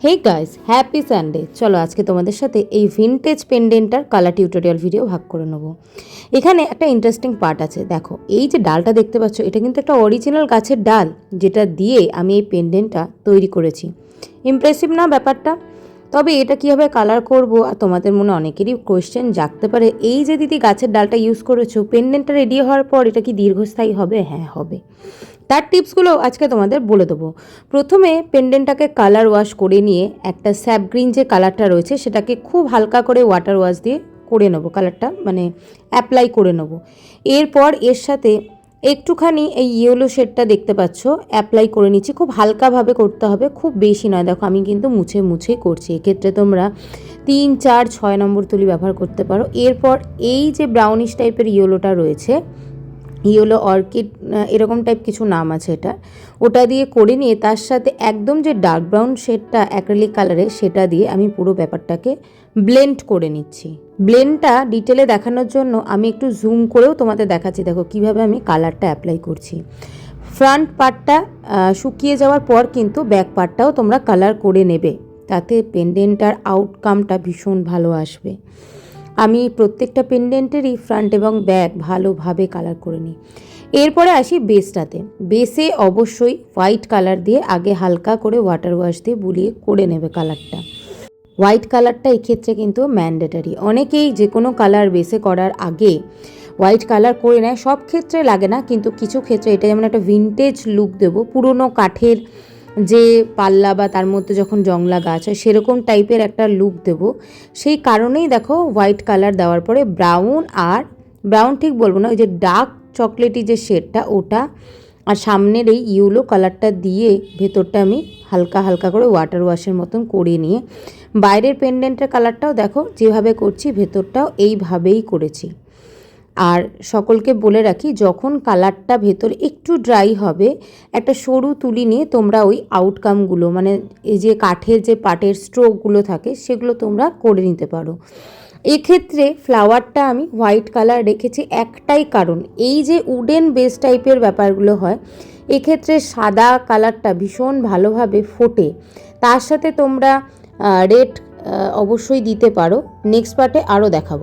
Hey guys, happy Sunday. চলো আজকে তোমাদের সাথে এই ভিনটেজ পেন্ডেন্টটার কালার টিউটোরিয়াল ভিডিও ভাগ করে নেবো। এখানে একটা ইন্টারেস্টিং পার্ট আছে। দেখো, এই যে ডালটা দেখতে পাচ্ছ, এটা কিন্তু একটা অরিজিনাল গাছের ডাল, যেটা দিয়ে আমি এই পেন্ডেন্টটা তৈরি করেছি। ইমপ্রেসিভ না ব্যাপারটা? তবে এটা কীভাবে কালার করব, আর তোমাদের মনে অনেকেরই কোয়েশ্চেন জাগতে পারে, এই যে দিদি গাছের ডালটা ইউজ করেছো, পেন্ডেন্টটা রেডি হওয়ার পর এটা কি দীর্ঘস্থায়ী হবে? হ্যাঁ, হবে। তার টিপসগুলো আজকে তোমাদের বলে দেবো। প্রথমে পেন্ডেন্টটাকে কালার ওয়াশ করে নিয়ে একটা স্যাপ গ্রিন যে কালারটা রয়েছে সেটাকে খুব হালকা করে ওয়াটার ওয়াশ দিয়ে করে নেবো, কালারটা মানে অ্যাপ্লাই করে নেবো। এরপর এর সাথে একটুখানি এই ইয়েলো শেডটা দেখতে পাচ্ছ, অ্যাপ্লাই করে নিচ্ছি। খুব হালকাভাবে করতে হবে, খুব বেশি নয়। দেখো, আমি কিন্তু মুছে মুছেই করছি। এক্ষেত্রে তোমরা 3, 4, 6 নম্বর তুলি ব্যবহার করতে পারো। এরপর এই যে ব্রাউনিশ টাইপের ইয়েলোটা রয়েছে, ইয়েলো অর্কিড এরকম টাইপ কিছু নাম আছে এটা, ওটা দিয়ে করে নিয়ে তার সাথে একদম যে ডার্ক ব্রাউন শেডটা অ্যাক্রিলিক কালারে, সেটা দিয়ে আমি পুরো ব্যাপারটাকে ব্লেন্ড করে নিচ্ছি। ব্লেন্ডটা ডিটেলে দেখানোর জন্য আমি একটু জুম করেও তোমাদের দেখাচ্ছি। দেখো কীভাবে আমি কালারটা অ্যাপ্লাই করছি। ফ্রন্ট পার্টটা শুকিয়ে যাওয়ার পর কিন্তু ব্যাক পার্টটাও তোমরা কালার করে নেবে, তাতে পেন্ডেন্টটার আউটকামটা ভীষণ ভালো আসবে। আমি প্রত্যেকটা পেন্ডেন্টেরই ফ্রন্ট এবং ব্যাক ভালোভাবে কালার করে নিই। এরপরে আসি বেসটাতে। বেসে অবশ্যই হোয়াইট কালার দিয়ে আগে হালকা করে ওয়াটার ওয়াশ দিয়ে বুলিয়ে করে নেবে কালারটা। হোয়াইট কালারটা এক্ষেত্রে কিন্তু ম্যান্ডেটারি। অনেকেই যে কোনো কালার বেসে করার আগে হোয়াইট কালার করে নেয়, সব ক্ষেত্রে লাগে না, কিন্তু কিছু ক্ষেত্রে এটা যেমন একটা ভিনটেজ লুক দেবো, পুরনো কাঠের যে পাল্লা বা তার মধ্যে যখন জংলা গাছ হয় সেরকম টাইপের একটা লুক দেব, সেই কারণেই দেখো হোয়াইট কালার দেওয়ার পরে ব্রাউন ঠিক বলবো না, ওই যে ডার্ক চকলেটি যে শেডটা ওটা, আর সামনের এই ইয়েলো কালারটা দিয়ে ভেতরটা আমি হালকা হালকা করে ওয়াটার ওয়াশের মতন করে নিয়ে বাইরের পেন্ডেন্টের কালারটাও দেখো যেভাবে করছি ভেতরটাও এইভাবেই করেছি। আর সকলকে বলে রাখি, যখন কালারটা ভেতর একটু ড্রাই হবে, একটা সরু তুলি নিয়ে তোমরা ওই আউটকামগুলো মানে এই যে কাঠের যে পাটের স্ট্রোকগুলো থাকে সেগুলো তোমরা করে নিতে পারো। এক্ষেত্রে ফ্লাওয়ারটা আমি হোয়াইট কালার রেখেছি একটাই কারণ, এই যে উডেন বেস টাইপের ব্যাপারগুলো হয় এক্ষেত্রে সাদা কালারটা ভীষণ ভালোভাবে ফোটে। তার সাথে তোমরা রেড অবশ্যই দিতে পারো। নেক্সট পার্টে আরও দেখাবো।